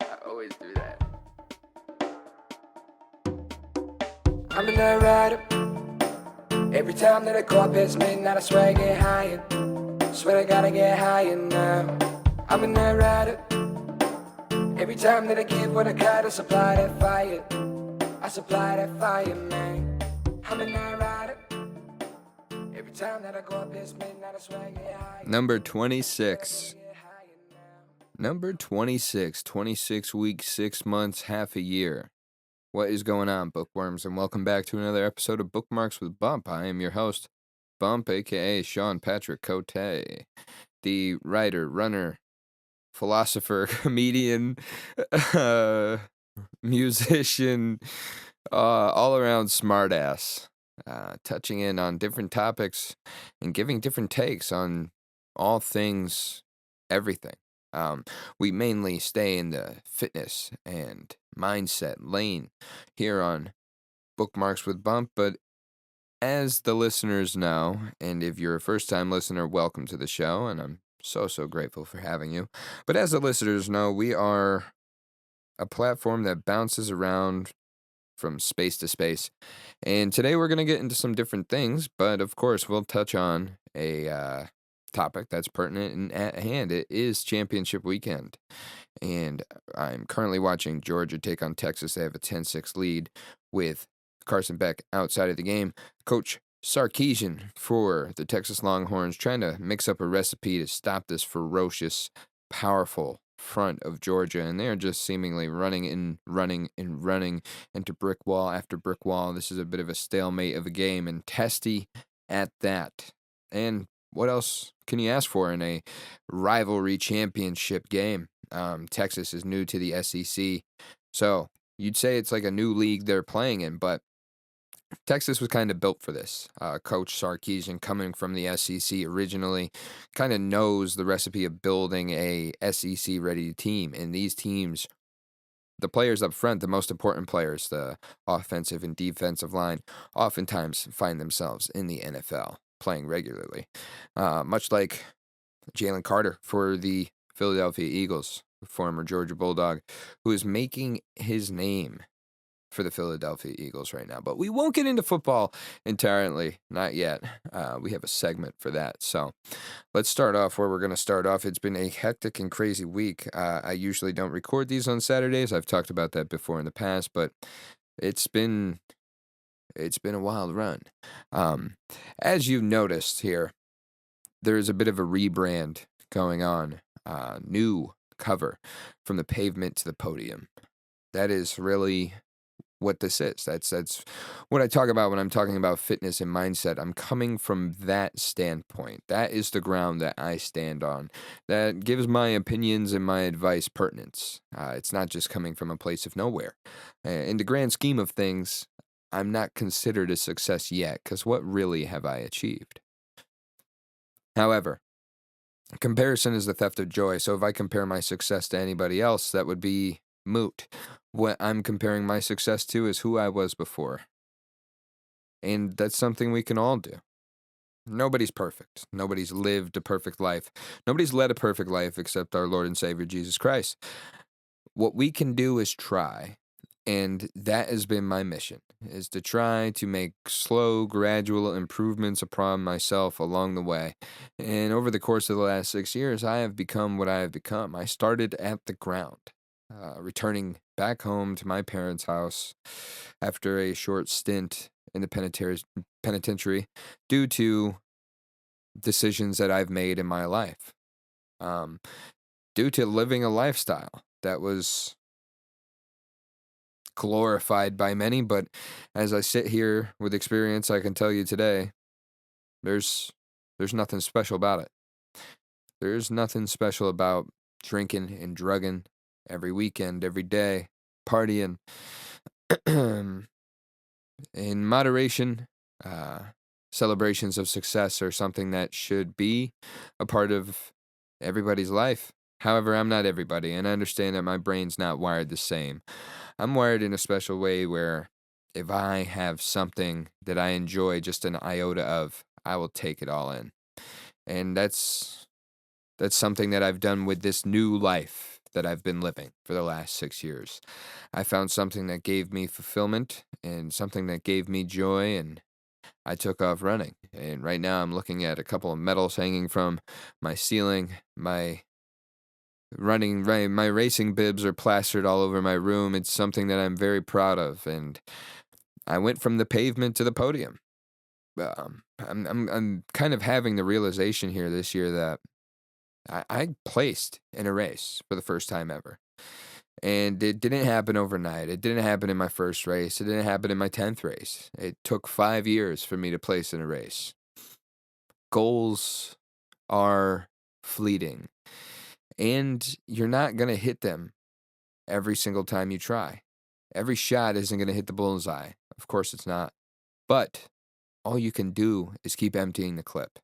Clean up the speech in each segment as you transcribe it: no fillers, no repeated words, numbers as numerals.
I always do that. I'm a night rider. Every time that I go up past midnight, I swear I get higher. Swear I gotta get higher now. I'm a night rider. Every time that I give what I got, I supply that fire. I supply that fire, man. I'm a night rider. Every time that I go up past midnight, I swear I get higher. Number 26. Number 26. 26 weeks, 6 months, half a year. What is going on, bookworms? And welcome back to another episode of Bookmarks with Bump. I am your host, Bump, a.k.a. Sean Patrick Cote, the writer, runner, philosopher, comedian, musician, all-around smartass, touching in on different topics and giving different takes on all things, everything. We mainly stay in the fitness and mindset lane here on Bookmarks with Bump, but as the listeners know, and if you're a first-time listener, welcome to the show, and I'm so grateful for having you. But as the listeners know, we are a platform that bounces around from space to space, and today we're going to get into some different things, but of course we'll touch on a topic that's pertinent and at hand. It is championship weekend, and I'm currently watching Georgia take on Texas. They have a 10-6 lead with Carson Beck outside of the game. Coach Sarkisian for the Texas Longhorns trying to mix up a recipe to stop this ferocious, powerful front of Georgia, and they're just seemingly running into brick wall after brick wall. This is a bit of a stalemate of a game, and testy at that. And what else can you ask for in a rivalry championship game? Texas is new to the SEC, so you'd say it's like a new league they're playing in, but Texas was kind of built for this. Coach Sarkisian, coming from the SEC originally, kind of knows the recipe of building a SEC-ready team. And these teams, the players up front, the most important players, the offensive and defensive line, oftentimes find themselves in the NFL playing regularly. Much like Jalen Carter for the Philadelphia Eagles, former Georgia Bulldog, who is making his name for the Philadelphia Eagles right now. But we won't get into football entirely, not yet. We have a segment for that. So let's start off where we're going to start off. It's been a hectic and crazy week. I usually don't record these on Saturdays. I've talked about that before in the past, but it's been a wild run. As you've noticed here, there is a bit of a rebrand going on. New cover from the pavement to the podium. That is really what this is. That's what I talk about when I'm talking about fitness and mindset. I'm coming from that standpoint. That is the ground that I stand on. That gives my opinions and my advice pertinence. It's not just coming from a place of nowhere. In the grand scheme of things, I'm not considered a success yet, because what really have I achieved? However, comparison is the theft of joy. So if I compare my success to anybody else, that would be moot. What I'm comparing my success to is who I was before. And that's something we can all do. Nobody's perfect. Nobody's lived a perfect life. Nobody's led a perfect life except our Lord and Savior, Jesus Christ. What we can do is try. And that has been my mission, is to try to make slow, gradual improvements upon myself along the way. And over the course of the last 6 years, I have become what I have become. I started at the ground, returning back home to my parents' house after a short stint in the penitentiary due to decisions that I've made in my life, due to living a lifestyle that was glorified by many, but as I sit here with experience, I can tell you today, there's nothing special about it. There's nothing special about drinking and drugging every weekend, every day, partying. In moderation, celebrations of success are something that should be a part of everybody's life. However, I'm not everybody, and I understand that my brain's not wired the same. I'm wired in a special way where if I have something that I enjoy just an iota of, I will take it all in. And that's something that I've done with this new life that I've been living for the last 6 years. I found something that gave me fulfillment and something that gave me joy, and I took off running. And right now I'm looking at a couple of medals hanging from my ceiling. My racing bibs are plastered all over my room. It's something that I'm very proud of, and I went from the pavement to the podium. I'm kind of having the realization here this year that I placed in a race for the first time ever. And it didn't happen overnight. It didn't happen in my first race. It didn't happen in my 10th race. It took 5 years for me to place in a race. Goals are fleeting, and you're not going to hit them every single time you try. Every shot isn't going to hit the bullseye. Of course it's not. But all you can do is keep emptying the clip.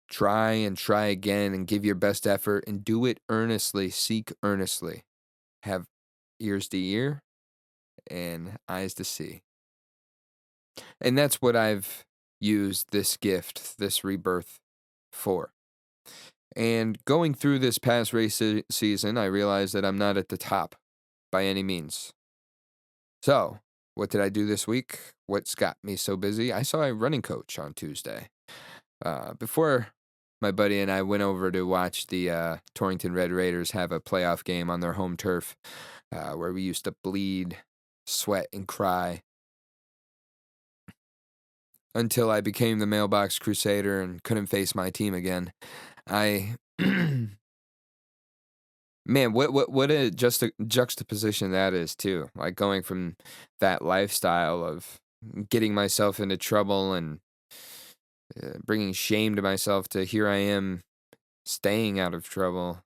Try and try again and give your best effort and do it earnestly. Seek earnestly. Have ears to hear and eyes to see. And that's what I've used this gift, this rebirth for. And going through this past race season, I realized that I'm not at the top by any means. So, what did I do this week? What's got me so busy? I saw a running coach on Tuesday. Before my buddy and I went over to watch the Torrington Red Raiders have a playoff game on their home turf, where we used to bleed, sweat, and cry until I became the mailbox crusader and couldn't face my team again. Man, what a juxtaposition that is too. Like going from that lifestyle of getting myself into trouble and bringing shame to myself to here I am staying out of trouble,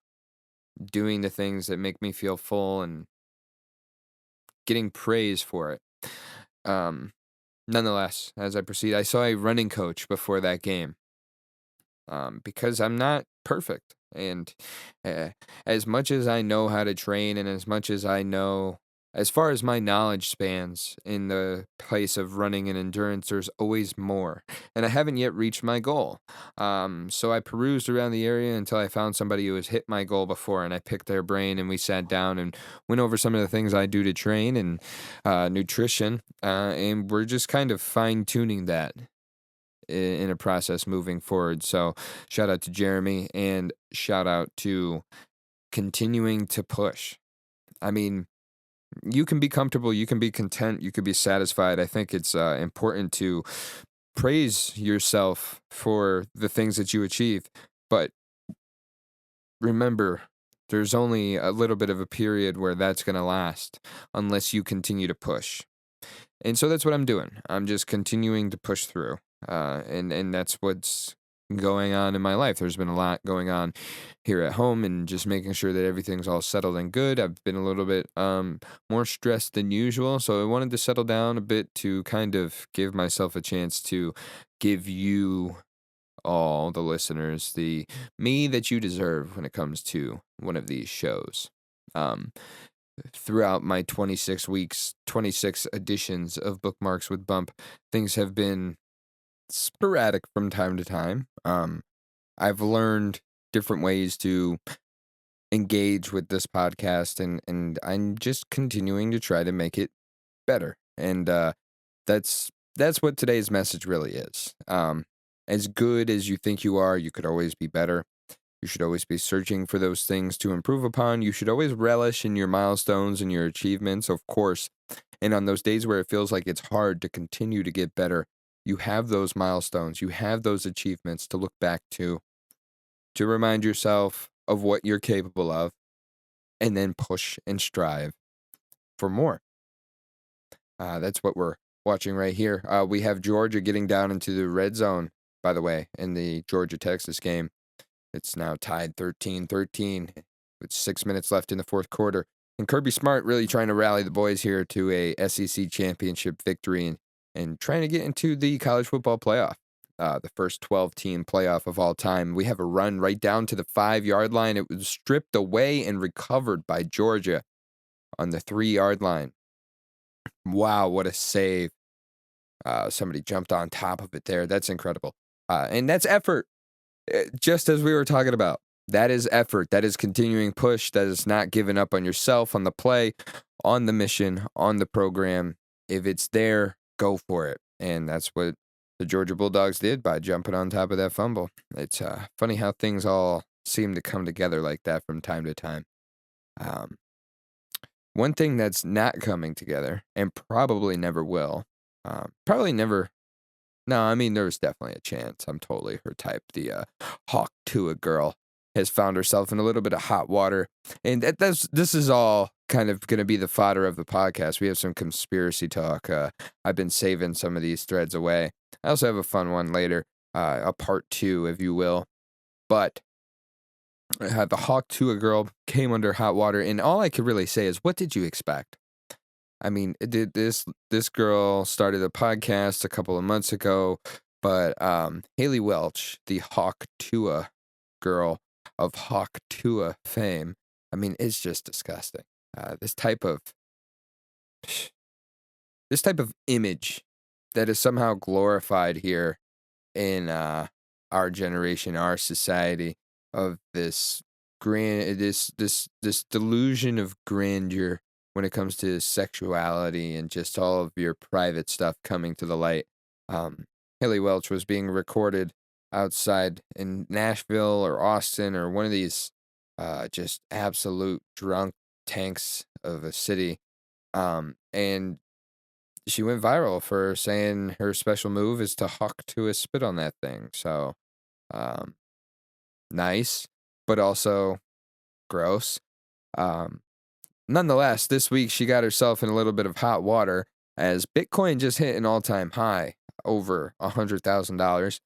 doing the things that make me feel full and getting praise for it. Nonetheless, as I proceed, I saw a running coach before that game. Because I'm not perfect. And as much as I know how to train and as much as I know, as far as my knowledge spans in the place of running and endurance, there's always more. And I haven't yet reached my goal. So I perused around the area until I found somebody who has hit my goal before, and I picked their brain and we sat down and went over some of the things I do to train and nutrition. And we're just kind of fine-tuning that in a process moving forward. So shout out to Jeremy and shout out to continuing to push. I mean, you can be comfortable, you can be content, you can be satisfied. I think it's important to praise yourself for the things that you achieve, but remember, there's only a little bit of a period where that's going to last unless you continue to push. And so that's what I'm doing. I'm just continuing to push through. And that's what's going on in my life. There's been a lot going on here at home and just making sure that everything's all settled and good. I've been a little bit more stressed than usual, so I wanted to settle down a bit to kind of give myself a chance to give you all the listeners the me that you deserve when it comes to one of these shows. Throughout my 26 weeks, 26 editions of Bookmarks with Bump, things have been sporadic from time to time. I've learned different ways to engage with this podcast, and I'm just continuing to try to make it better. And that's what today's message really is. As good as you think you are, you could always be better. You should always be searching for those things to improve upon. You should always relish in your milestones and your achievements, of course. And on those days where it feels like it's hard to continue to get better, you have those milestones, you have those achievements to look back to remind yourself of what you're capable of, and then push and strive for more. That's what we're watching right here. We have Georgia getting down into the red zone, by the way, in the Georgia-Texas game. It's now tied 13-13 with 6 minutes left in the fourth quarter. And Kirby Smart really trying to rally the boys here to a SEC championship victory and trying to get into the college football playoff, the first 12-team playoff of all time. We have a run right down to the 5-yard line. It was stripped away and recovered by Georgia on the 3-yard line. Wow, what a save. Somebody jumped on top of it there. That's incredible. And that's effort, just as we were talking about. That is effort. That is continuing push. That is not giving up on yourself, on the play, on the mission, on the program. If it's there, go for it. And that's what the Georgia Bulldogs did by jumping on top of that fumble. It's funny how things all seem to come together like that from time to time. One thing that's not coming together, and probably never will, probably never. No, I mean, there's definitely a chance. I'm totally her type. The Hawk Tuah girl has found herself in a little bit of hot water. And this is all kind of going to be the fodder of the podcast. We have some conspiracy talk. I've been saving some of these threads away. I also have a fun one later, a part 2, if you will. But the Hawk Tuah girl came under hot water. And all I could really say is, what did you expect? I mean, this girl started a podcast a couple of months ago, but Haley Welch, the Hawk Tuah girl of Hawk Tuah fame, I mean, it's just disgusting. This type of image that is somehow glorified here in our generation, our society, of this this delusion of grandeur when it comes to sexuality and just all of your private stuff coming to the light. Haley Welch was being recorded outside in Nashville or Austin or one of these just absolute drunk tanks of a city. And she went viral for saying her special move is to Hawk Tuah spit on that thing. So, nice, but also gross. Nonetheless, this week she got herself in a little bit of hot water as Bitcoin just hit an all-time high, over $100,000.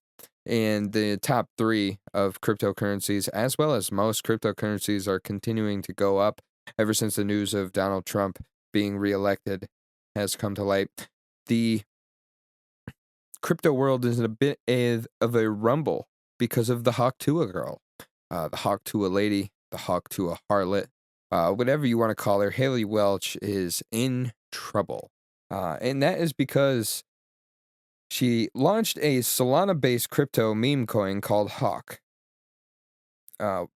And the top 3 of cryptocurrencies, as well as most cryptocurrencies, are continuing to go up ever since the news of Donald Trump being reelected has come to light. The crypto world is in a bit of a rumble because of the Hawk Tuah girl, the Hawk Tuah lady, the Hawk Tuah harlot. Whatever you want to call her, Haley Welch is in trouble. And that is because she launched a Solana-based crypto meme coin called Hawk.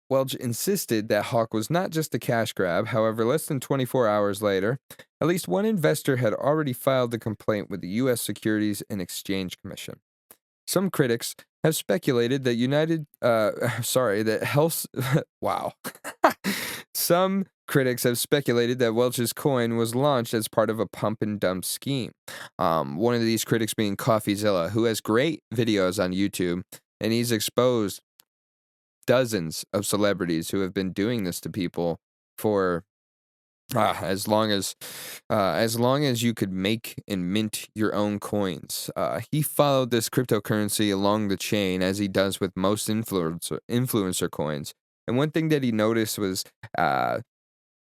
Welch insisted that Hawk was not just a cash grab. However, less than 24 hours later, at least one investor had already filed the complaint with the U.S. Securities and Exchange Commission. Some critics have speculated that wow. Some critics have speculated that Welch's coin was launched as part of a pump and dump scheme. One of these critics being CoffeeZilla, who has great videos on YouTube, and he's exposed dozens of celebrities who have been doing this to people for as long as you could make and mint your own coins. He followed this cryptocurrency along the chain, as he does with most influencer coins. And one thing that he noticed was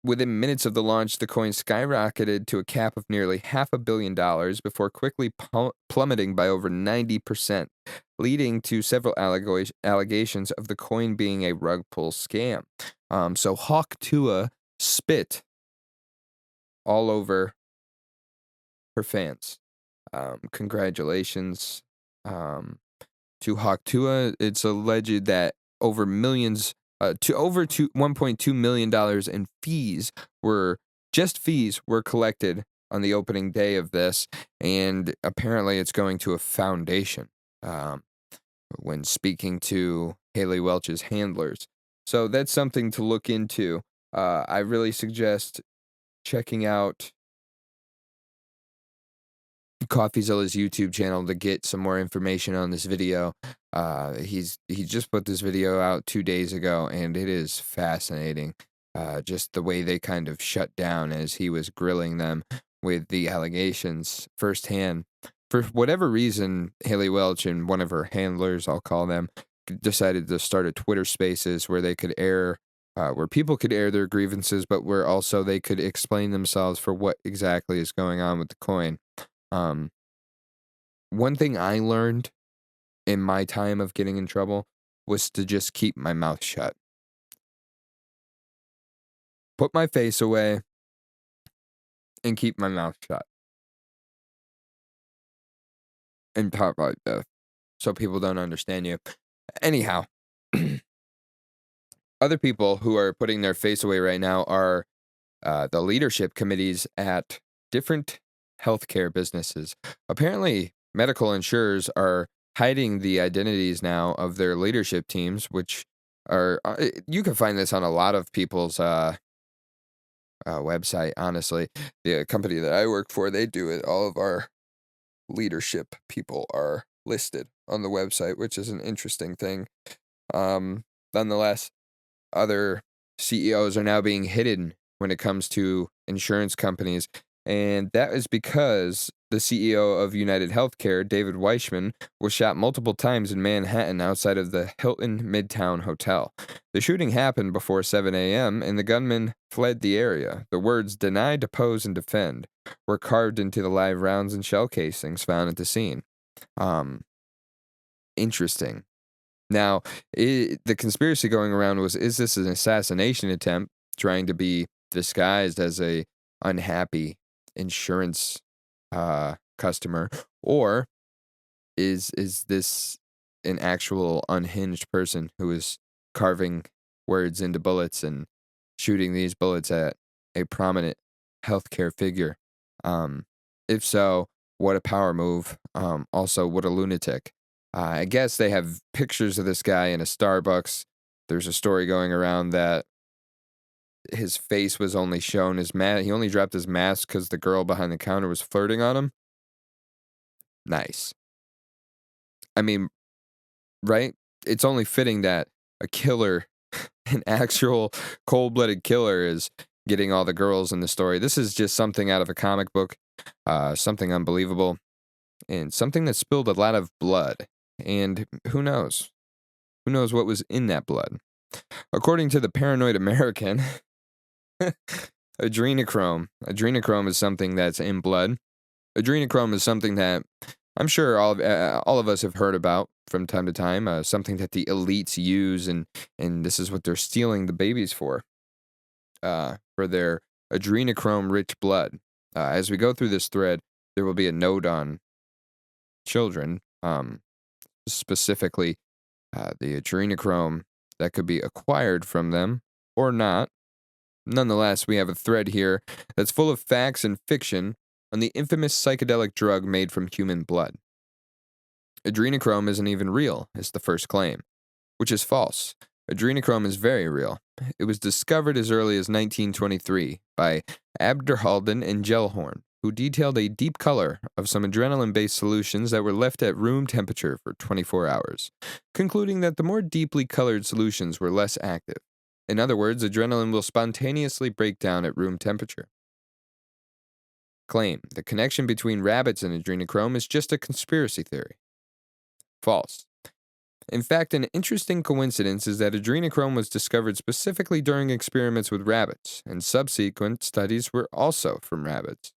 within minutes of the launch, the coin skyrocketed to a cap of nearly $500 million before quickly plummeting by over 90%, leading to several allegations of the coin being a rug pull scam. So Hawk Tuah spit all over her fans. Congratulations to Hawk Tuah. It's alleged that over $1.2 million in fees were collected on the opening day of this, and apparently it's going to a foundation. When speaking to Haley Welch's handlers, so that's something to look into. I really suggest checking out CoffeeZilla's YouTube channel to get some more information on this video. He just put this video out 2 days ago, and it is fascinating. Just the way they kind of shut down as he was grilling them with the allegations firsthand. For whatever reason, Haley Welch and one of her handlers, I'll call them, decided to start a Twitter Spaces where they could where people could air their grievances, but where also they could explain themselves for what exactly is going on with the coin. One thing I learned in my time of getting in trouble was to just keep my mouth shut. Put my face away and keep my mouth shut. And talk like this so people don't understand you. Anyhow, Other people who are putting their face away right now are the leadership committees at different healthcare businesses. Apparently, medical insurers are hiding the identities now of their leadership teams, which are you can find this on a lot of people's website. Honestly, the company that I work for, they do it. All of our leadership people are listed on the website, which is an interesting thing. Nonetheless, other CEOs are now being hidden when it comes to insurance companies. And that is because the CEO of United Healthcare, David Weichman, was shot multiple times in Manhattan outside of the Hilton Midtown Hotel. The shooting happened before 7 a.m., and the gunman fled the area. The words "deny, depose, and defend" were carved into the live rounds and shell casings found at the scene. Interesting. Now, the conspiracy going around was, is this an assassination attempt trying to be disguised as a unhappy insurance customer, or is this an actual unhinged person who is carving words into bullets and shooting these bullets at a prominent healthcare figure? If so, what a power move. Also, what a lunatic. I guess they have pictures of this guy in a Starbucks. There's a story going around that his face was only shown, his mask. He only dropped his mask because the girl behind the counter was flirting on him. Nice. I mean, right? It's only fitting that a killer, an actual cold-blooded killer, is getting all the girls in the story. This is just something out of a comic book, something unbelievable, and something that spilled a lot of blood. And who knows? Who knows what was in that blood? According to the Paranoid American, adrenochrome. Adrenochrome is something that's in blood. Adrenochrome is something that I'm sure all of us have heard about from time to time. Something that the elites use, and this is what they're stealing the babies for their adrenochrome-rich blood. As we go through this thread, there will be a note on children, specifically the adrenochrome that could be acquired from them or not. Nonetheless, we have a thread here that's full of facts and fiction on the infamous psychedelic drug made from human blood. Adrenochrome isn't even real, is the first claim, which is false. Adrenochrome is very real. It was discovered as early as 1923 by Abderhalden and Gellhorn, who detailed a deep color of some adrenaline-based solutions that were left at room temperature for 24 hours, concluding that the more deeply colored solutions were less active. In other words, adrenaline will spontaneously break down at room temperature. Claim: the connection between rabbits and adrenochrome is just a conspiracy theory. False. In fact, an interesting coincidence is that adrenochrome was discovered specifically during experiments with rabbits, and subsequent studies were also from rabbits.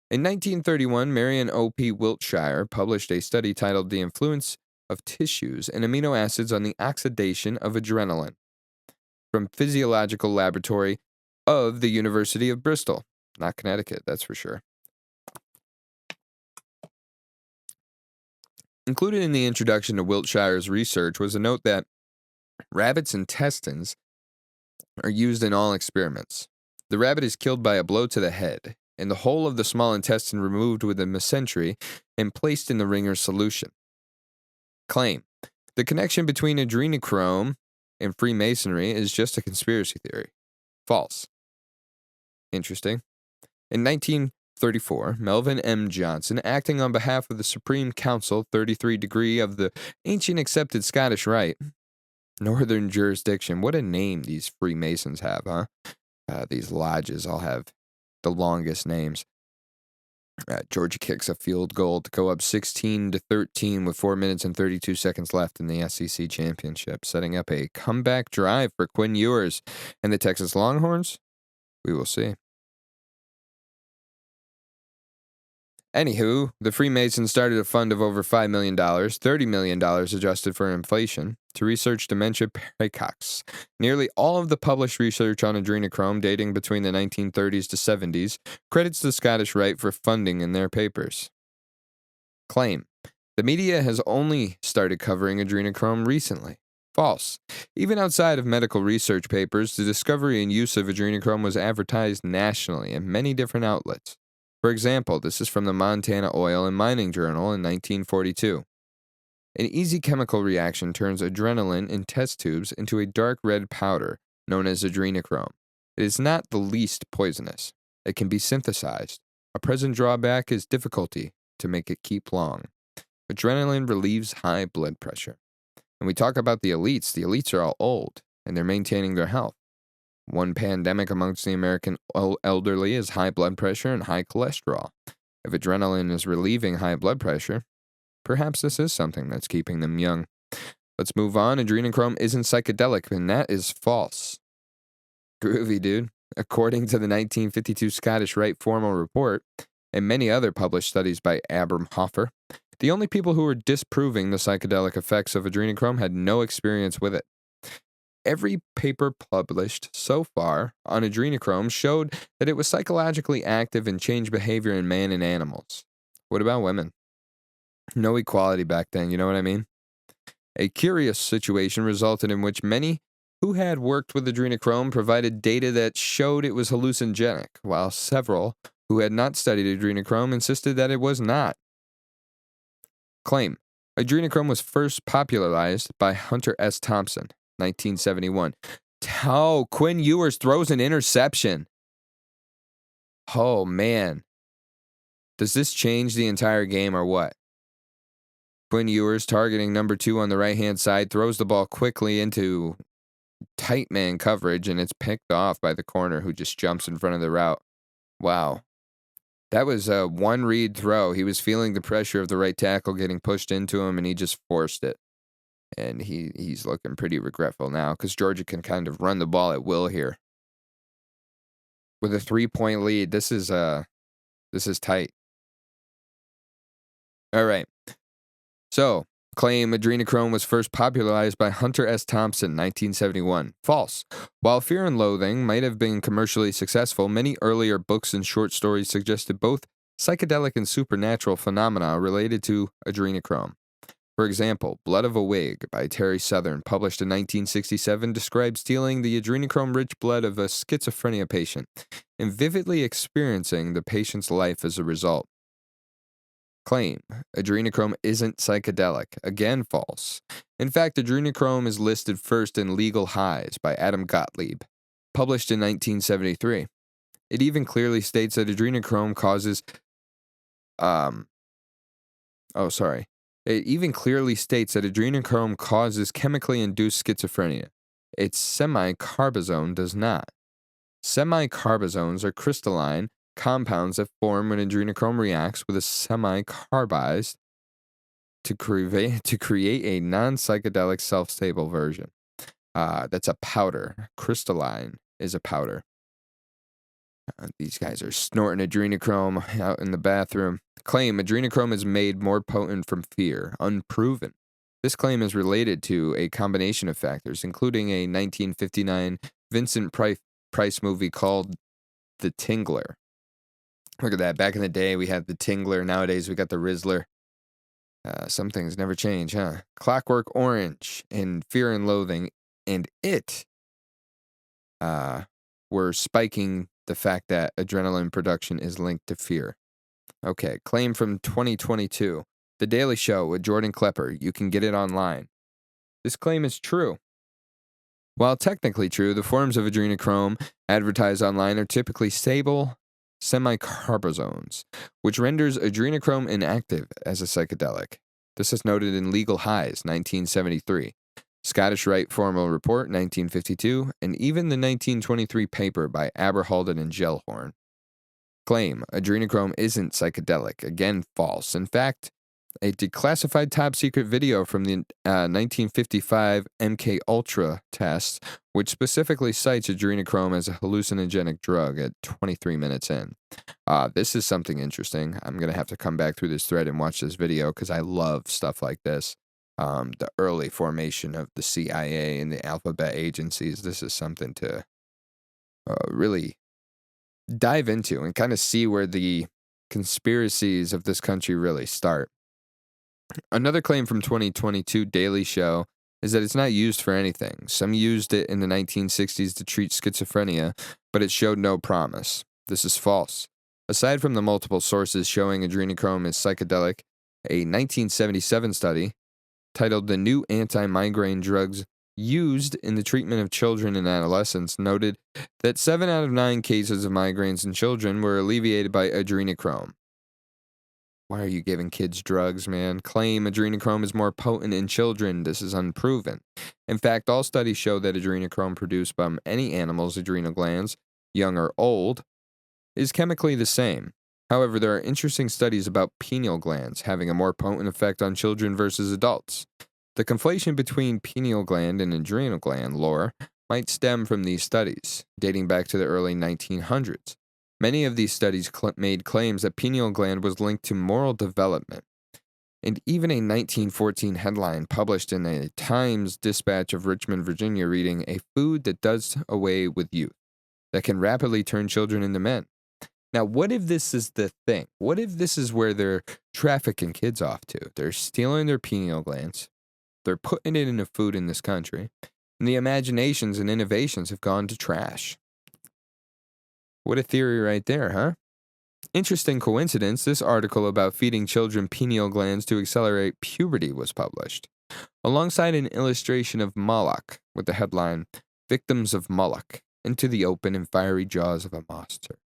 In 1931, Marion O.P. Wiltshire published a study titled "The Influence of Tissues and Amino Acids on the Oxidation of Adrenaline" from Physiological Laboratory of the University of Bristol. Not Connecticut, that's for sure. Included in the introduction to Wiltshire's research was a note that rabbits' intestines are used in all experiments. The rabbit is killed by a blow to the head, and the whole of the small intestine removed with a mesentery and placed in the ringer solution. Claim: the connection between adrenochrome and Freemasonry is just a conspiracy theory. False. Interesting. In 1934, Melvin M. Johnson, acting on behalf of the Supreme Council, 33 degree of the ancient accepted Scottish Rite, Northern Jurisdiction. What a name these Freemasons have, huh? These lodges all have the longest names. Georgia kicks a field goal to go up 16-13 with 4 minutes and 32 seconds left in the SEC championship, setting up a comeback drive for Quinn Ewers and the Texas Longhorns. We will see. Anywho, the Freemasons started a fund of over $5 million, $30 million adjusted for inflation, to research dementia praecox. Nearly all of the published research on adrenochrome dating between the 1930s to 70s credits the Scottish Rite for funding in their papers. Claim: the media has only started covering adrenochrome recently. False. Even outside of medical research papers, the discovery and use of adrenochrome was advertised nationally in many different outlets. For example, this is from the Montana Oil and Mining Journal in 1942. An easy chemical reaction turns adrenaline in test tubes into a dark red powder known as adrenochrome. It is not the least poisonous. It can be synthesized. A present drawback is difficulty to make it keep long. Adrenaline relieves high blood pressure. And we talk about the elites are all old, and they're maintaining their health. One pandemic amongst the American elderly is high blood pressure and high cholesterol. If adrenaline is relieving high blood pressure, perhaps this is something that's keeping them young. Let's move on. Adrenochrome isn't psychedelic, and that is false. Groovy, dude. According to the 1952 Scottish Rite Formal Report, and many other published studies by Abramhofer, the only people who were disproving the psychedelic effects of adrenochrome had no experience with it. Every paper published so far on adrenochrome showed that it was psychologically active and changed behavior in man and animals. What about women? No equality back then, you know what I mean? A curious situation resulted in which many who had worked with adrenochrome provided data that showed it was hallucinogenic, while several who had not studied adrenochrome insisted that it was not. Claim. Adrenochrome was first popularized by Hunter S. Thompson, 1971. Quinn Ewers throws an interception. Oh, man. Does this change the entire game or what? Quinn Ewers, targeting number 2 on the right-hand side, throws the ball quickly into tight man coverage, and it's picked off by the corner who just jumps in front of the route. Wow. That was a one-read throw. He was feeling the pressure of the right tackle getting pushed into him, and he just forced it. And he's looking pretty regretful now because Georgia can kind of run the ball at will here. With a 3-point lead, this is tight. All right. So, claim adrenochrome was first popularized by Hunter S. Thompson, 1971. False. While Fear and Loathing might have been commercially successful, many earlier books and short stories suggested both psychedelic and supernatural phenomena related to adrenochrome. For example, Blood of a Wig by Terry Southern, published in 1967, describes stealing the adrenochrome-rich blood of a schizophrenia patient and vividly experiencing the patient's life as a result. Claim. Adrenochrome isn't psychedelic. Again, false. In fact, adrenochrome is listed first in Legal Highs by Adam Gottlieb, published in 1973. It even clearly states that adrenochrome causes... It even clearly states that adrenochrome causes chemically induced schizophrenia. Its semicarbazone does not. Semicarbazones are crystalline compounds that form when adrenochrome reacts with a semicarbized to create a non-psychedelic self-stable version. That's a powder. Crystalline is a powder. These guys are snorting adrenochrome out in the bathroom. Claim adrenochrome is made more potent from fear. Unproven. This claim is related to a combination of factors, including a 1959 Vincent Price movie called The Tingler. Look at that. Back in the day, we had the Tingler. Nowadays, we got the Rizzler. Some things never change, huh? Clockwork Orange and Fear and Loathing and It were spiking the fact that adrenaline production is linked to fear. Okay, claim from 2022. The Daily Show with Jordan Klepper. You can get it online. This claim is true. While technically true, the forms of adrenochrome advertised online are typically stable semicarbazones, which renders adrenochrome inactive as a psychedelic. This is noted in Legal Highs, 1973, Scottish Rite Formal Report, 1952, and even the 1923 paper by Aberhalden and Gellhorn. Claim, adrenochrome isn't psychedelic. Again, false. In fact, a declassified top-secret video from the 1955 MK Ultra test, which specifically cites adrenochrome as a hallucinogenic drug at 23 minutes in. This is something interesting. I'm going to have to come back through this thread and watch this video because I love stuff like this. The early formation of the CIA and the alphabet agencies. This is something to really dive into and kind of see where the conspiracies of this country really start. Another claim from 2022 Daily Show is that it's not used for anything. Some used it in the 1960s to treat schizophrenia, but it showed no promise. This is false. Aside from the multiple sources showing adrenochrome is psychedelic, a 1977 study titled The New Anti-Migraine Drugs Used in the Treatment of Children and Adolescents noted that 7 out of 9 cases of migraines in children were alleviated by adrenochrome. Why are you giving kids drugs, man? Claim adrenochrome is more potent in children. This is unproven. In fact, all studies show that adrenochrome produced by any animal's adrenal glands, young or old, is chemically the same. However, there are interesting studies about pineal glands having a more potent effect on children versus adults. The conflation between pineal gland and adrenal gland lore might stem from these studies, dating back to the early 1900s. Many of these studies made claims that pineal gland was linked to moral development. And even a 1914 headline published in a Times Dispatch of Richmond, Virginia, reading, "A food that does away with youth, that can rapidly turn children into men." Now, what if this is the thing? What if this is where they're trafficking kids off to? They're stealing their pineal glands. They're putting it into food in this country. And the imaginations and innovations have gone to trash. What a theory right there, huh? Interesting coincidence, this article about feeding children pineal glands to accelerate puberty was published, alongside an illustration of Moloch with the headline, "Victims of Moloch, into the open and fiery jaws of a monster."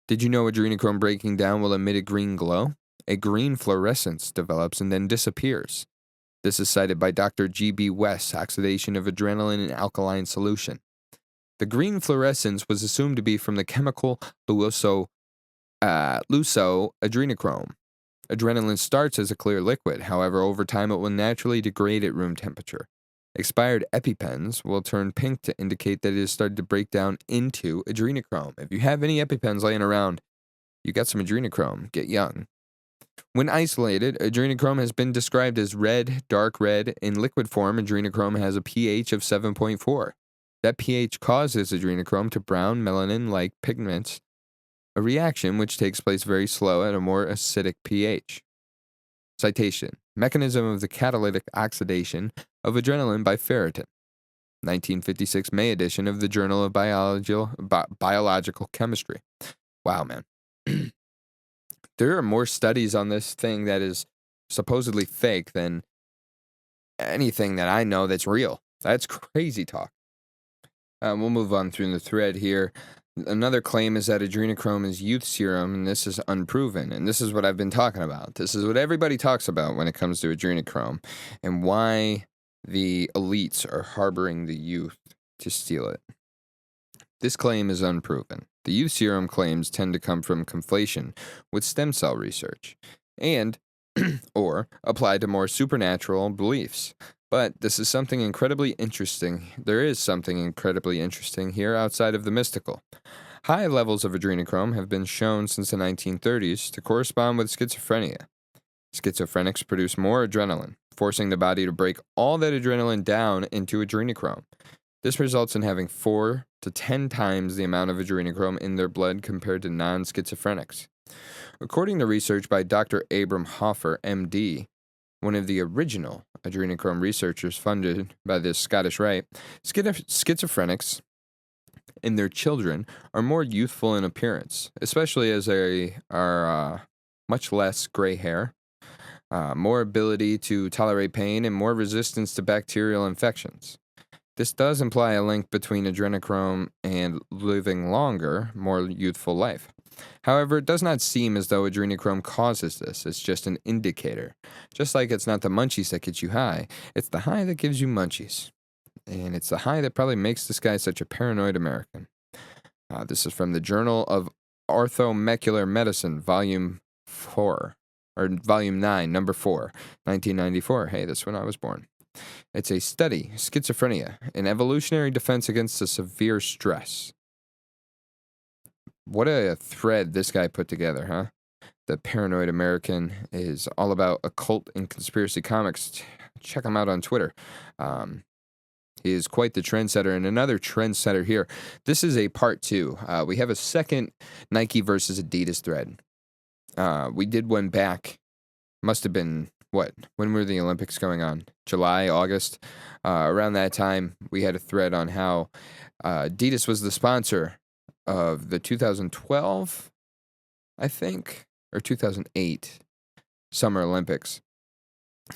Did you know adrenochrome breaking down will emit a green glow? A green fluorescence develops and then disappears. This is cited by Dr. G.B. West's oxidation of adrenaline in alkaline solution. The green fluorescence was assumed to be from the chemical luso-adrenochrome. Adrenaline starts as a clear liquid. However, over time it will naturally degrade at room temperature. Expired EpiPens will turn pink to indicate that it has started to break down into adrenochrome. If you have any EpiPens laying around, you got some adrenochrome. Get young. When isolated, adrenochrome has been described as red, dark red. In liquid form, adrenochrome has a pH of 7.4. That pH causes adrenochrome to brown melanin-like pigments, a reaction which takes place very slow at a more acidic pH. Citation: Mechanism of the catalytic oxidation of adrenaline by ferritin. 1956 May edition of the Journal of Biological Chemistry. Wow, man. There are more studies on this thing that is supposedly fake than anything that I know that's real. That's crazy talk. We'll move on through the thread here. Another claim is that adrenochrome is youth serum, and this is unproven. And this is what I've been talking about. This is what everybody talks about when it comes to adrenochrome and why the elites are harboring the youth to steal it. This claim is unproven. The youth serum claims tend to come from conflation with stem cell research and or apply to more supernatural beliefs. But this is something incredibly interesting. There is something incredibly interesting here outside of the mystical. High levels of adrenochrome have been shown since the 1930s to correspond with schizophrenia. Schizophrenics produce more adrenaline, forcing the body to break all that adrenaline down into adrenochrome. This results in having 4 to 10 times the amount of adrenochrome in their blood compared to non-schizophrenics. According to research by Dr. Abram Hoffer, MD, one of the original adrenochrome researchers funded by the Scottish Rite, schizophrenics and their children are more youthful in appearance, especially as they are much less gray hair, more ability to tolerate pain, and more resistance to bacterial infections. This does imply a link between adrenochrome and living longer, more youthful life. However, it does not seem as though adrenochrome causes this. It's just an indicator. Just like it's not the munchies that get you high, it's the high that gives you munchies. And it's the high that probably makes this guy such a paranoid American. This is from the Journal of Orthomolecular Medicine, Volume 9, Number 4, 1994. Hey, that's when I was born. It's a study, schizophrenia, an evolutionary defense against a severe stress. What a thread this guy put together, huh? The Paranoid American is all about occult and conspiracy comics. Check him out on Twitter. He is quite the trendsetter, and another trendsetter here. This is a part 2. We have a second Nike versus Adidas thread. We did one back. Must have been when were the Olympics going on? July, August? Around that time, we had a thread on how Adidas was the sponsor of the 2012, I think, or 2008 Summer Olympics.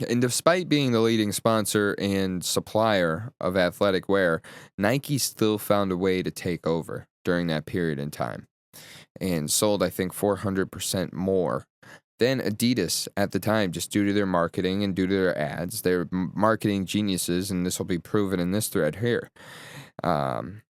And despite being the leading sponsor and supplier of athletic wear, Nike still found a way to take over during that period in time and sold, I think, 400% more than Adidas at the time, just due to their marketing and due to their ads. They're marketing geniuses, and this will be proven in this thread here.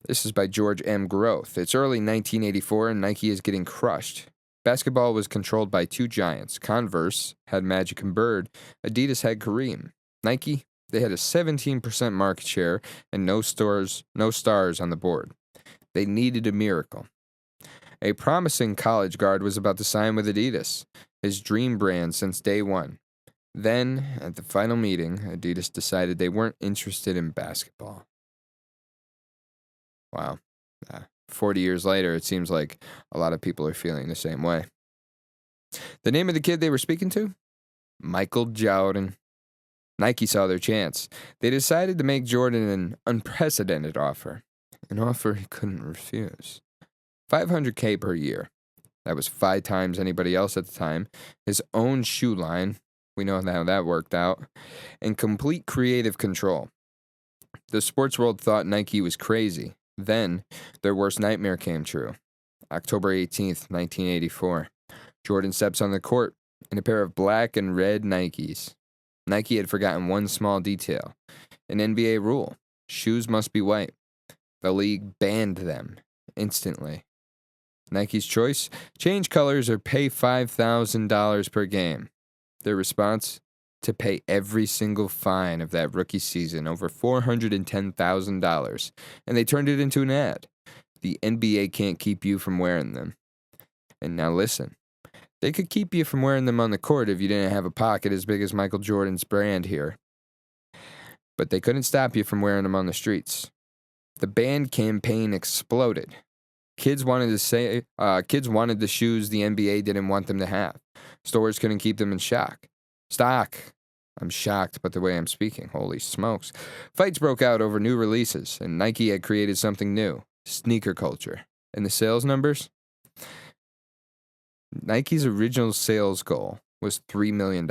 This is by George M. Groth. It's early 1984, and Nike is getting crushed. Basketball was controlled by two giants. Converse had Magic and Bird. Adidas had Kareem. Nike, they had a 17% market share and no stars on the board. They needed a miracle. A promising college guard was about to sign with Adidas, his dream brand since day one. Then, at the final meeting, Adidas decided they weren't interested in basketball. Wow. 40 years later, it seems like a lot of people are feeling the same way. The name of the kid they were speaking to? Michael Jordan. Nike saw their chance. They decided to make Jordan an unprecedented offer. An offer he couldn't refuse. $500K per year. That was 5 times anybody else at the time. His own shoe line. We know how that worked out. And complete creative control. The sports world thought Nike was crazy. Then, their worst nightmare came true. October 18th, 1984. Jordan steps on the court in a pair of black and red Nikes. Nike had forgotten one small detail. An NBA rule. Shoes must be white. The league banned them instantly. Nike's choice? Change colors or pay $5,000 per game. Their response? To pay every single fine of that rookie season, over $410,000. And they turned it into an ad. The NBA can't keep you from wearing them. And now listen. They could keep you from wearing them on the court if you didn't have a pocket as big as Michael Jordan's brand here. But they couldn't stop you from wearing them on the streets. The ban campaign exploded. Kids wanted the shoes the NBA didn't want them to have. Stores couldn't keep them in stock. I'm shocked by the way I'm speaking. Holy smokes. Fights broke out over new releases, and Nike had created something new, sneaker culture. And the sales numbers? Nike's original sales goal was $3 million.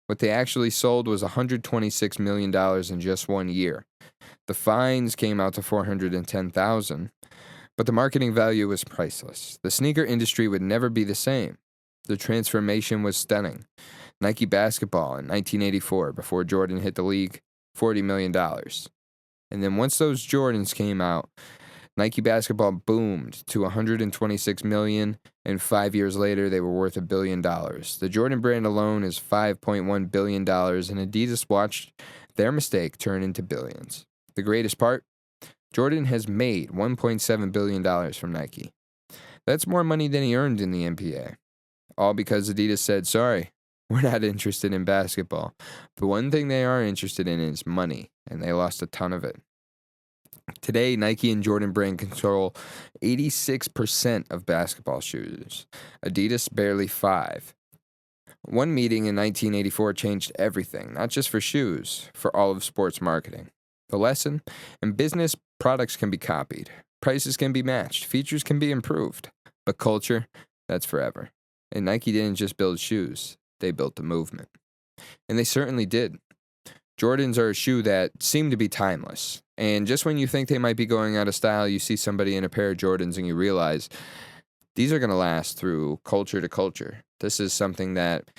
What they actually sold was $126 million in just 1 year. The fines came out to $410,000, but the marketing value was priceless. The sneaker industry would never be the same. The transformation was stunning. Nike basketball in 1984, before Jordan hit the league, $40 million. And then once those Jordans came out, Nike basketball boomed to $126 million, and 5 years later, they were worth $1 billion. The Jordan brand alone is $5.1 billion, and Adidas watched their mistake turn into billions. The greatest part? Jordan has made $1.7 billion from Nike. That's more money than he earned in the NBA. All because Adidas said, sorry, we're not interested in basketball. The one thing they are interested in is money, and they lost a ton of it. Today, Nike and Jordan brand control 86% of basketball shoes. Adidas barely 5%. One meeting in 1984 changed everything, not just for shoes, for all of sports marketing. The lesson? In business, products can be copied. Prices can be matched. Features can be improved. But culture, that's forever. And Nike didn't just build shoes. They built the movement. And they certainly did. Jordans are a shoe that seem to be timeless. And just when you think they might be going out of style, you see somebody in a pair of Jordans and you realize these are going to last through culture to culture. This is something that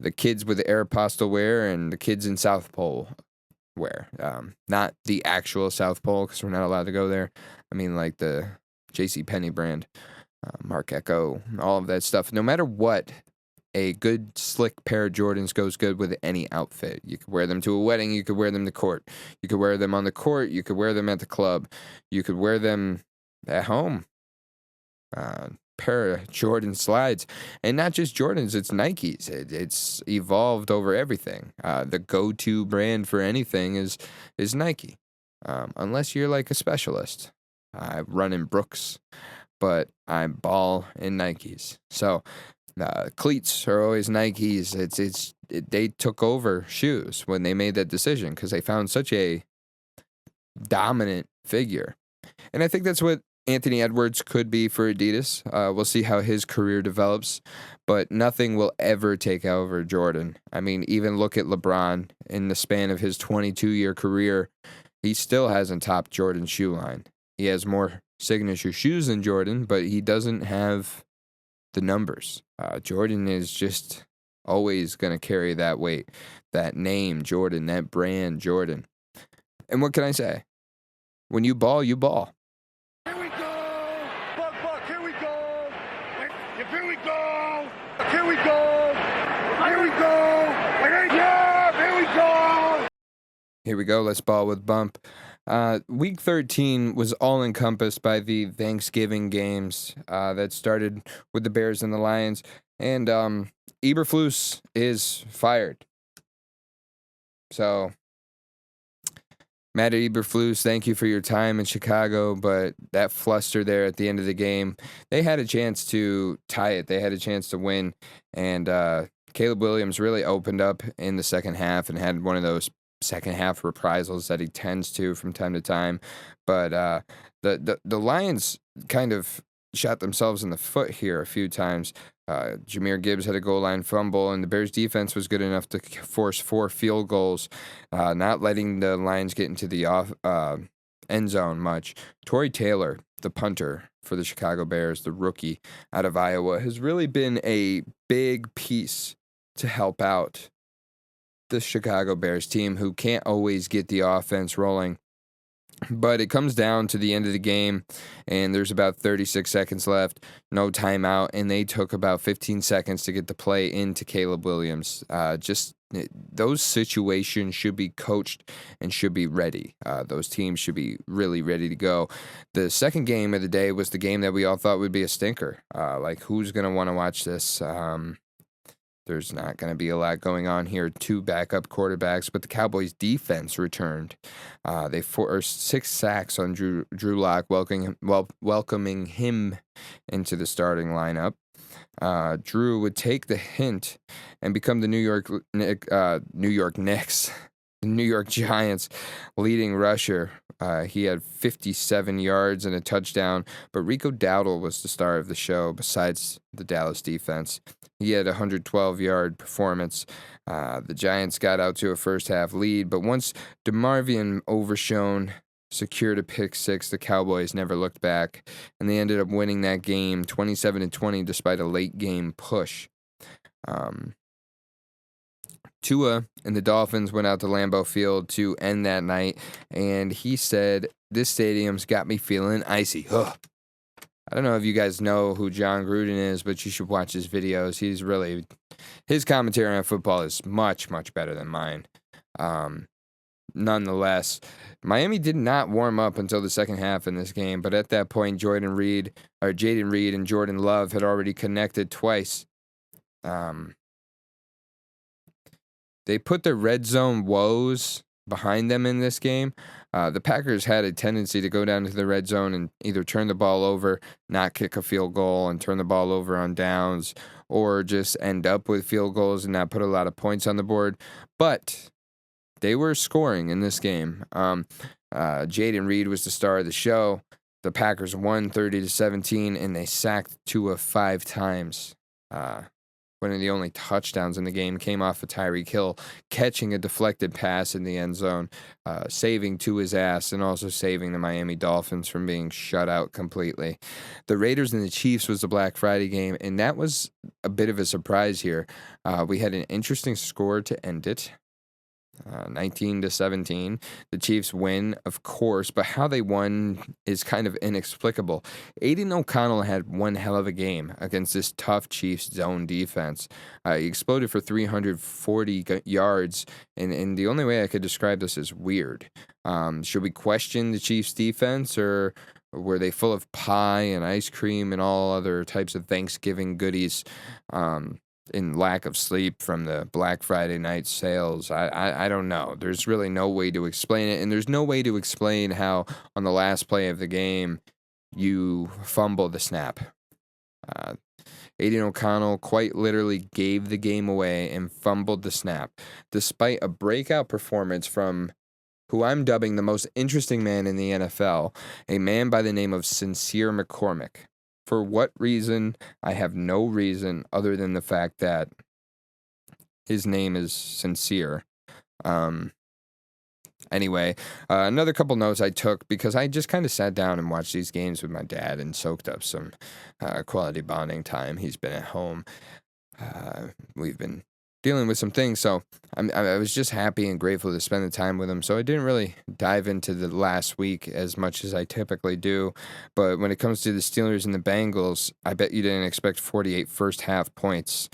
the kids with the Aeropostale wear and the kids in South Pole wear. Not the actual South Pole, because we're not allowed to go there. I mean, like the JCPenney brand, Marc Ecko, all of that stuff. No matter what, a good, slick pair of Jordans goes good with any outfit. You could wear them to a wedding. You could wear them to court. You could wear them on the court. You could wear them at the club. You could wear them at home. Pair of Jordan slides. And not just Jordans, it's Nikes. It's evolved over everything. The go-to brand for anything is Nike. Unless you're like a specialist. I run in Brooks, but I ball in Nikes. So Cleats are always Nikes. They took over shoes when they made that decision because they found such a dominant figure. And I think that's what Anthony Edwards could be for Adidas. We'll see how his career develops, but nothing will ever take over Jordan. I mean, even look at LeBron in the span of his 22-year career, he still hasn't topped Jordan's shoe line. He has more signature shoes than Jordan, but he doesn't have the numbers. Jordan is just always going to carry that weight, that name Jordan, that brand Jordan. And what can I say? When you ball, you ball. Here we go! Buck, here we go! Here we go! Here we go! Here we go! Yeah, here we go! Here we go. Let's ball with Bump. Week 13 was all encompassed by the Thanksgiving games that started with the Bears and the Lions. And Eberflus is fired. So, Matt Eberflus, thank you for your time in Chicago, but that fluster there at the end of the game, they had a chance to tie it. They had a chance to win, and Caleb Williams really opened up in the second half and had one of those second half reprisals that he tends to from time to time. But the Lions kind of shot themselves in the foot here a few times. Jahmyr Gibbs had a goal line fumble, and the Bears defense was good enough to force 4 field goals, not letting the Lions get into the end zone much. Torrey Taylor, the punter for the Chicago Bears, the rookie out of Iowa, has really been a big piece to help out the Chicago Bears team, who can't always get the offense rolling. But it comes down to the end of the game, and there's about 36 seconds left, no timeout, and they took about 15 seconds to get the play into Caleb Williams. Those situations should be coached and should be ready. Those teams should be really ready to go. The second game of the day was the game that we all thought would be a stinker. Who's going to want to watch this? There's not going to be a lot going on here. 2 backup quarterbacks, but the Cowboys' defense returned. They forced 6 sacks on Drew Lock, welcoming him into the starting lineup. Drew would take the hint and become the New York Knicks, the New York Giants' leading rusher. He had 57 yards and a touchdown, but Rico Dowdle was the star of the show besides the Dallas defense. He had a 112-yard performance. The Giants got out to a first-half lead, but once DeMarvion Overshown secured a pick 6, the Cowboys never looked back, and they ended up winning that game 27-20 despite a late-game push. Tuah and the Dolphins went out to Lambeau Field to end that night, and he said, "This stadium's got me feeling icy." Ugh. I don't know if you guys know who John Gruden is, but you should watch his videos. His commentary on football is much, much better than mine. Nonetheless, Miami did not warm up until the second half in this game, but at that point, Jaden Reed and Jordan Love had already connected twice. They put their red zone woes behind them in this game. The Packers had a tendency to go down to the red zone and either turn the ball over, not kick a field goal, and turn the ball over on downs, or just end up with field goals and not put a lot of points on the board. But they were scoring in this game. Jaden Reed was the star of the show. The Packers won 30-17, and they sacked Tuah 5 times. One of the only touchdowns in the game came off of Tyreek Hill catching a deflected pass in the end zone, saving Tuah's ass, and also saving the Miami Dolphins from being shut out completely. The Raiders and the Chiefs was the Black Friday game, and that was a bit of a surprise here. We had an interesting score to end it. 19-17. The Chiefs win, of course, but how they won is kind of inexplicable. Aiden O'Connell had one hell of a game against this tough Chiefs zone defense. He exploded for 340 yards, and the only way I could describe this is weird. Should we question the Chiefs defense, or were they full of pie and ice cream and all other types of Thanksgiving goodies? In lack of sleep from the Black Friday night sales. I don't know. There's really no way to explain it, and there's no way to explain how on the last play of the game you fumble the snap. Aiden O'Connell quite literally gave the game away and fumbled the snap, despite a breakout performance from who I'm dubbing the most interesting man in the NFL, a man by the name of Sincere McCormick. For what reason? I have no reason other than the fact that his name is Sincere. Anyway, another couple notes I took because I just kind of sat down and watched these games with my dad and soaked up some quality bonding time. He's been at home. We've been dealing with some things, so I was just happy and grateful to spend the time with him. So I didn't really dive into the last week as much as I typically do. But when it comes to the Steelers and the Bengals, I bet you didn't expect 48 first half points.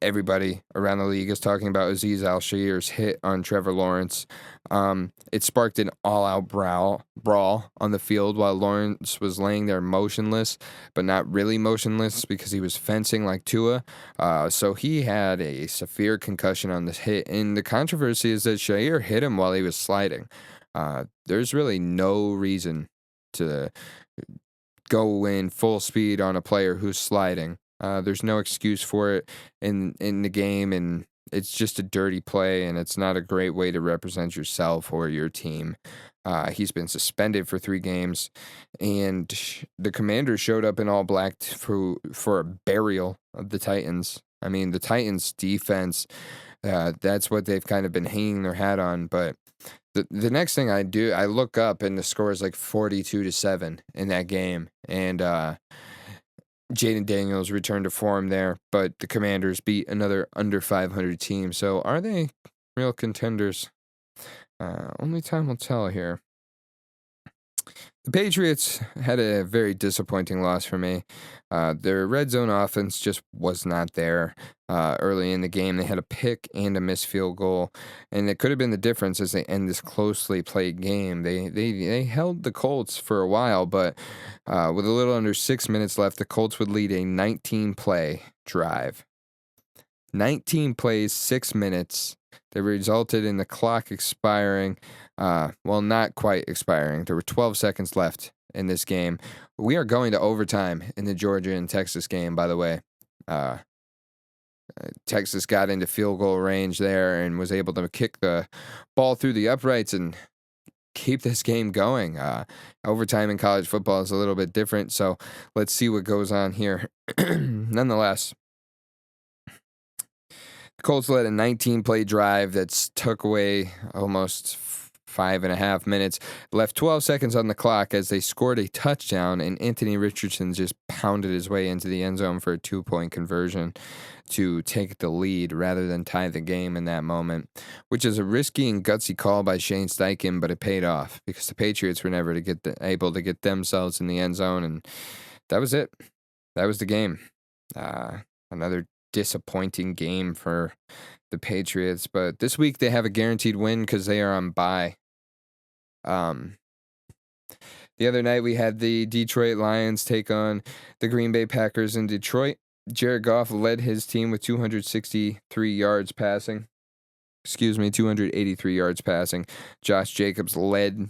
Everybody around the league is talking about Azeez Al-Shaair's hit on Trevor Lawrence. It sparked an all-out brawl on the field while Lawrence was laying there motionless, but not really motionless because he was fencing like Tuah. So he had a severe concussion on this hit, and the controversy is that Shaair hit him while he was sliding. There's really no reason to go in full speed on a player who's sliding. There's no excuse for it in the game, and it's just a dirty play, and it's not a great way to represent yourself or your team. He's been suspended for 3 games, and the Commanders showed up in all black for a burial of the Titans. I mean, the Titans' defense, that's what they've kind of been hanging their hat on, but the next thing I do, I look up, and the score is like 42-7 in that game, and Jaden Daniels returned to form there, but the Commanders beat another under 500 team. So are they real contenders? Only time will tell here. The Patriots had a very disappointing loss for me. Their red zone offense just was not there early in the game. They had a pick and a missed field goal, and it could have been the difference as they end this closely played game. They held the Colts for a while, but with a little under 6 minutes left, the Colts would lead a 19-play drive. 19 plays, 6 minutes. That resulted in the clock expiring. Well, not quite expiring. There were 12 seconds left in this game. We are going to overtime in the Georgia and Texas game, by the way. Texas got into field goal range there and was able to kick the ball through the uprights and keep this game going. Overtime in college football is a little bit different, so let's see what goes on here. Nonetheless, the Colts led a 19-play drive that's took away almost 5.5 minutes, left 12 seconds on the clock as they scored a touchdown, and Anthony Richardson just pounded his way into the end zone for a 2-point conversion to take the lead rather than tie the game in that moment, which is a risky and gutsy call by Shane Steichen, but it paid off because the Patriots were never able to get themselves in the end zone, and that was it. That was the game. Another disappointing game for the Patriots, but this week they have a guaranteed win because they are on bye. The other night we had the Detroit Lions take on the Green Bay Packers in Detroit. Jared Goff led his team with 263 yards passing. 283 yards passing. Josh Jacobs led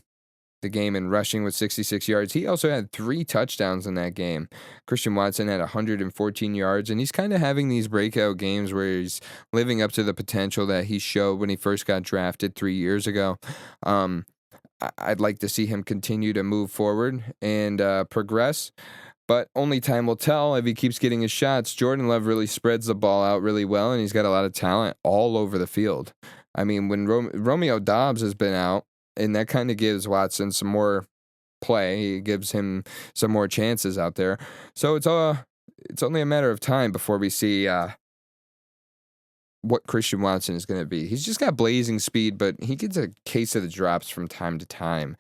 the game in rushing with 66 yards. He also had 3 touchdowns in that game. Christian Watson had 114 yards, and he's kind of having these breakout games where he's living up to the potential that he showed when he first got drafted 3 years ago. I'd like to see him continue to move forward and progress, but only time will tell if he keeps getting his shots. Jordan Love really spreads the ball out really well, and he's got a lot of talent all over the field. I mean, when Romeo Doubs has been out, and that kind of gives Watson some more play. It gives him some more chances out there. So it's only a matter of time before we see what Christian Watson is going to be. He's just got blazing speed, but he gets a case of the drops from time to time,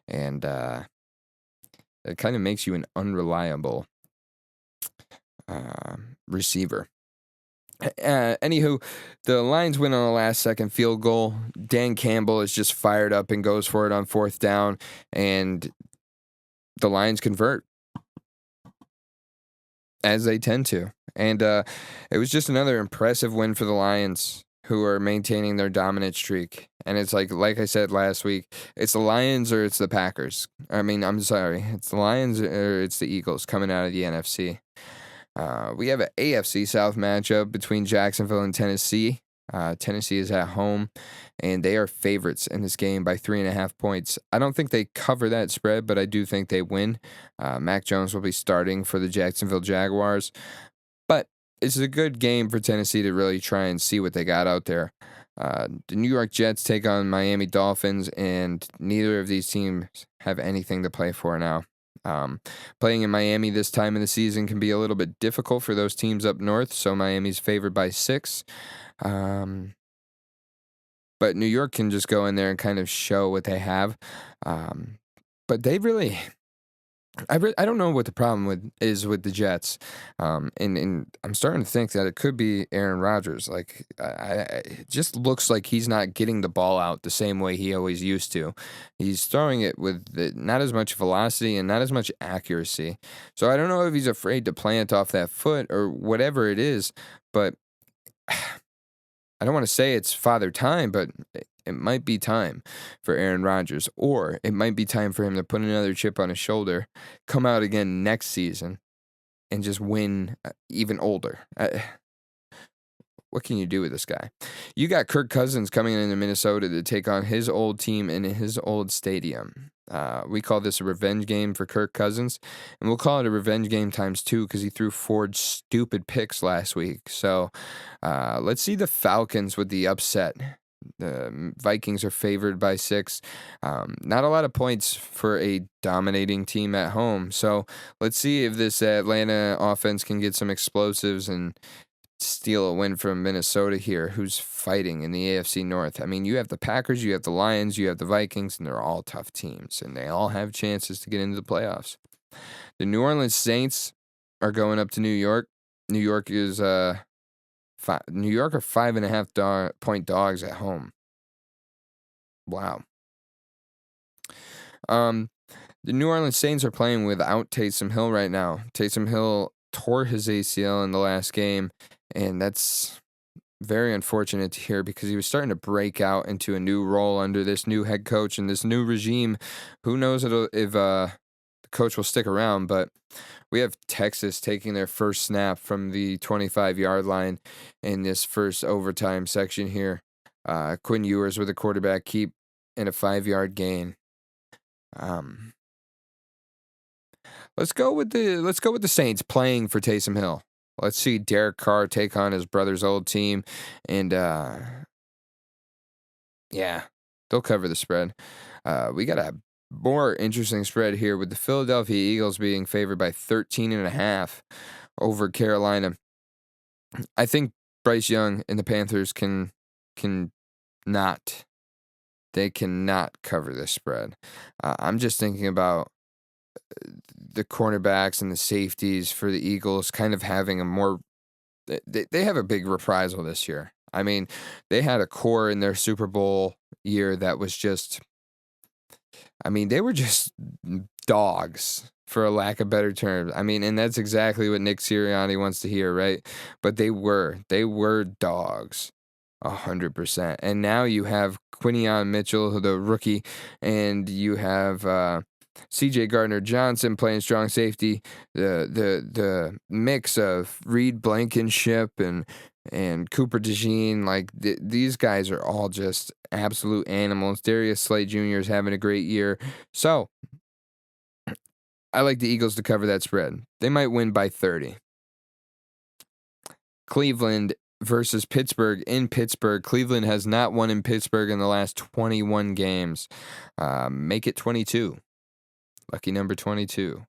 and it kind of makes you an unreliable receiver. Anywho, the Lions win on a last-second field goal. Dan Campbell is just fired up and goes for it on 4th down, and the Lions convert, as they tend to. And it was just another impressive win for the Lions, who are maintaining their dominant streak. And it's like I said last week, it's the Lions or it's the Packers. I mean, I'm sorry, it's the Lions or it's the Eagles coming out of the NFC. We have an AFC South matchup between Jacksonville and Tennessee. Tennessee is at home, and they are favorites in this game by 3.5 points. I don't think they cover that spread, but I do think they win. Mac Jones will be starting for the Jacksonville Jaguars, but it's a good game for Tennessee to really try and see what they got out there. The New York Jets take on Miami Dolphins, and neither of these teams have anything to play for now. Playing in Miami this time of the season can be a little bit difficult for those teams up north, so Miami's favored by 6. But New York can just go in there and kind of show what they have. But they really, I don't know what the problem is with the Jets. And I'm starting to think that it could be Aaron Rodgers. Like, it just looks like he's not getting the ball out the same way he always used to. He's throwing it with not as much velocity and not as much accuracy. So I don't know if he's afraid to plant off that foot or whatever it is, but I don't want to say it's father time, but it might be time for Aaron Rodgers, or it might be time for him to put another chip on his shoulder, come out again next season, and just win even older. What can you do with this guy? You got Kirk Cousins coming into Minnesota to take on his old team in his old stadium. We call this a revenge game for Kirk Cousins, and we'll call it a revenge game times 2 because he threw 4 stupid picks last week. So let's see the Falcons with the upset. The Vikings are favored by 6. Not a lot of points for a dominating team at home. So let's see if this Atlanta offense can get some explosives and steal a win from Minnesota here, who's fighting in the AFC North. I mean, you have the Packers, you have the Lions, you have the Vikings, and they're all tough teams, and they all have chances to get into the playoffs. The New Orleans Saints are going up to New York. New York is New York are 5.5 point dogs at home. Wow. The New Orleans Saints are playing without Taysom Hill right now. Taysom Hill tore his ACL in the last game, and that's very unfortunate to hear because he was starting to break out into a new role under this new head coach and this new regime. Who knows if the coach will stick around, but we have Texas taking their first snap from the 25-yard line in this first overtime section here. Quinn Ewers with a quarterback keep and a 5-yard gain. Let's go with the Saints playing for Taysom Hill. Let's see Derek Carr take on his brother's old team, and yeah, they'll cover the spread. We got a more interesting spread here with the Philadelphia Eagles being favored by 13.5 over Carolina. I think Bryce Young and the Panthers cannot cover this spread. I'm just thinking about the cornerbacks and the safeties for the Eagles kind of having a more they have a big reprisal this year. I mean, they had a core in their Super Bowl year that was just, I mean, they were just dogs, for a lack of better terms. I mean, and that's exactly what Nick Sirianni wants to hear, right? But they were dogs, 100%. And now you have Quinion Mitchell, the rookie, and you have C.J. Gardner-Johnson playing strong safety. The mix of Reed Blankenship and Cooper DeJean, like these guys are all just absolute animals. Darius Slay Jr. is having a great year. So I like the Eagles to cover that spread. They might win by 30. Cleveland versus Pittsburgh in Pittsburgh. Cleveland has not won in Pittsburgh in the last 21 games. Make it 22. Lucky number 22.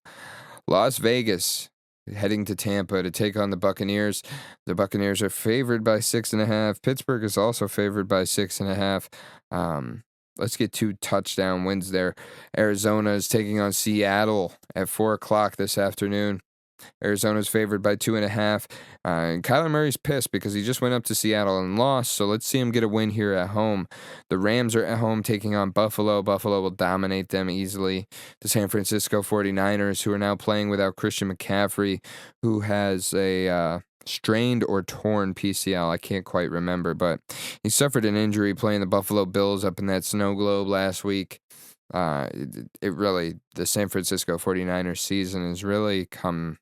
Las Vegas heading to Tampa to take on the Buccaneers. The Buccaneers are favored by 6.5. Pittsburgh is also favored by 6.5. Let's get 2 touchdown wins there. Arizona is taking on Seattle at 4 o'clock this afternoon. Arizona's favored by 2.5. And Kyler Murray's pissed because he just went up to Seattle and lost. So let's see him get a win here at home. The Rams are at home taking on Buffalo. Buffalo will dominate them easily. The San Francisco 49ers, who are now playing without Christian McCaffrey, who has a strained or torn PCL. I can't quite remember, but he suffered an injury playing the Buffalo Bills up in that snow globe last week. The San Francisco 49ers season has really come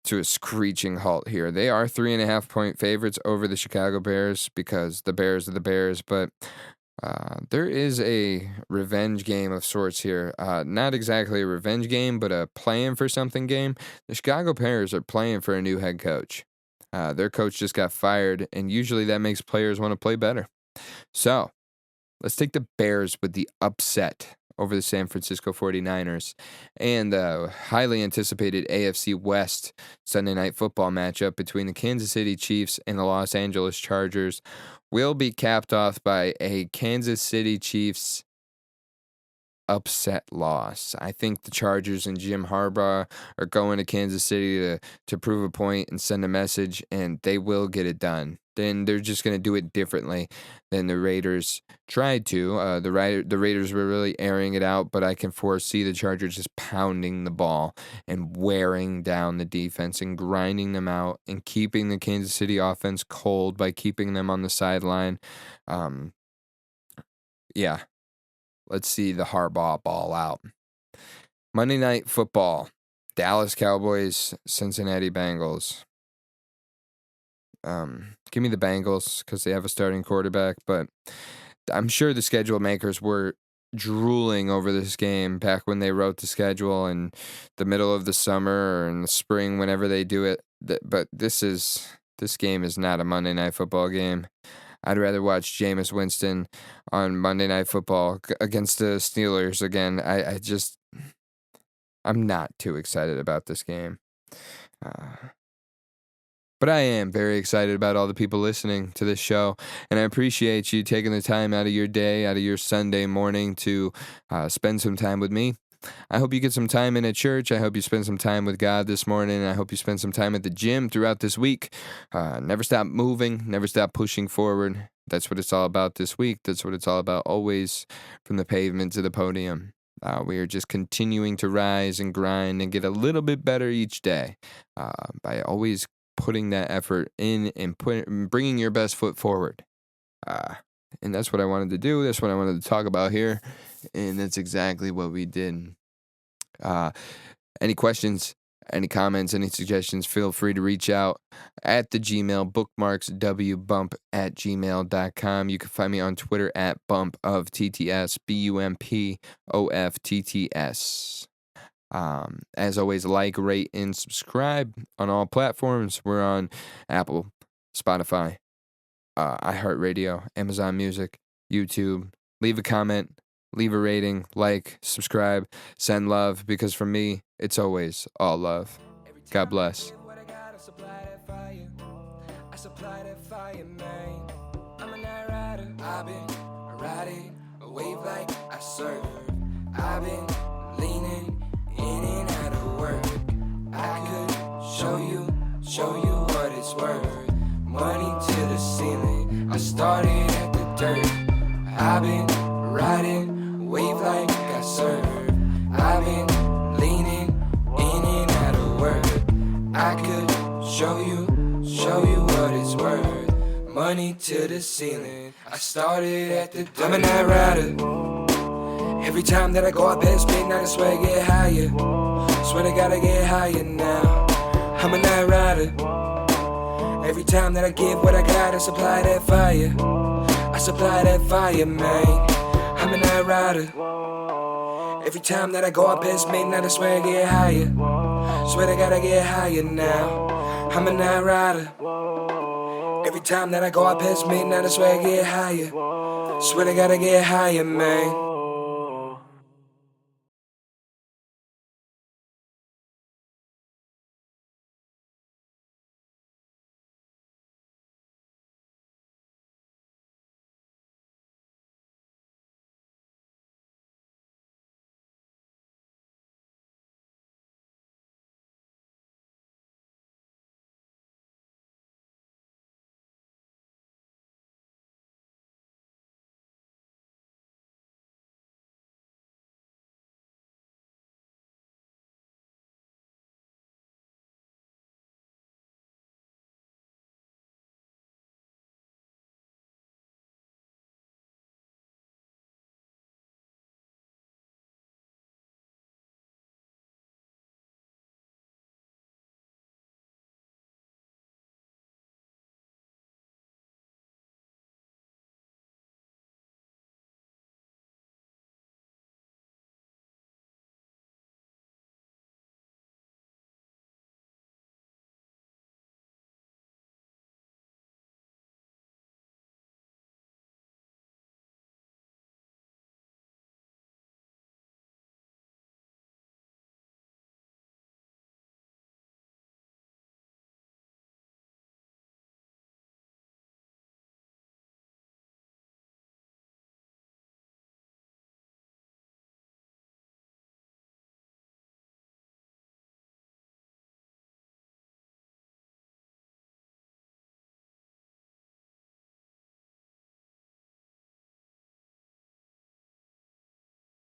to a screeching halt here. They are 3.5-point favorites over the Chicago Bears because the Bears are the Bears, but there is a revenge game of sorts here. Not exactly a revenge game, but a playing for something game. The Chicago Bears are playing for a new head coach. Their coach just got fired, and usually that makes players want to play better. So, let's take the Bears with the upset over the San Francisco 49ers and the highly anticipated AFC West Sunday Night Football matchup between the Kansas City Chiefs and the Los Angeles Chargers will be capped off by a Kansas City Chiefs upset loss. I think the Chargers and Jim Harbaugh are going to Kansas City to prove a point and send a message, and they will get it done. Then they're just going to do it differently than the Raiders tried to. The Raiders were really airing it out, but I can foresee the Chargers just pounding the ball and wearing down the defense and grinding them out and keeping the Kansas City offense cold by keeping them on the sideline. Yeah. Let's see the Harbaugh ball out. Monday Night Football. Dallas Cowboys, Cincinnati Bengals. Give me the Bengals because they have a starting quarterback, but I'm sure the schedule makers were drooling over this game back when they wrote the schedule in the middle of the summer or in the spring, whenever they do it. But this game is not a Monday Night Football game. I'd rather watch Jameis Winston on Monday Night Football against the Steelers again. I'm not too excited about this game. But I am very excited about all the people listening to this show, and I appreciate you taking the time out of your day, out of your Sunday morning to spend some time with me. I hope you get some time in at church. I hope you spend some time with God this morning. I hope you spend some time at the gym throughout this week. Never stop moving. Never stop pushing forward. That's what it's all about this week. That's what it's all about always, from the pavement to the podium. We are just continuing to rise and grind and get a little bit better each day by always putting that effort in and bringing your best foot forward. And that's what I wanted to do. That's what I wanted to talk about here. And that's exactly what we did. Any questions, any comments, any suggestions, feel free to reach out at the Gmail, bookmarkswbump@gmail.com. You can find me on Twitter at bumpofTTS, BUMPOFTTS. As always, like, rate, and subscribe on all platforms. We're on Apple, Spotify, iHeartRadio, Amazon Music, YouTube. Leave a comment, leave a rating, like, subscribe, send love, because for me, it's always all love. God bless. I've been riding a wave like I surf. I've been leaning in and out of work. I could show you what it's worth. Money to the ceiling, I started at the dirt. I've been riding a wave like I surf. I've been leaning in and out of work. I could show you what it's worth. Money to the ceiling, I started at the dirt. I'm a night rider. Every time that I go up past midnight, I swear I get higher. Swear I gotta get higher now. I'm a night rider. Every time that I give what I got, I supply that fire. I supply that fire, man. I'm a night rider. Every time that I go up past midnight, I swear I get higher. Swear I gotta get higher now. I'm a night rider. Every time that I go up past midnight, I swear I get higher. Swear I gotta get higher, man.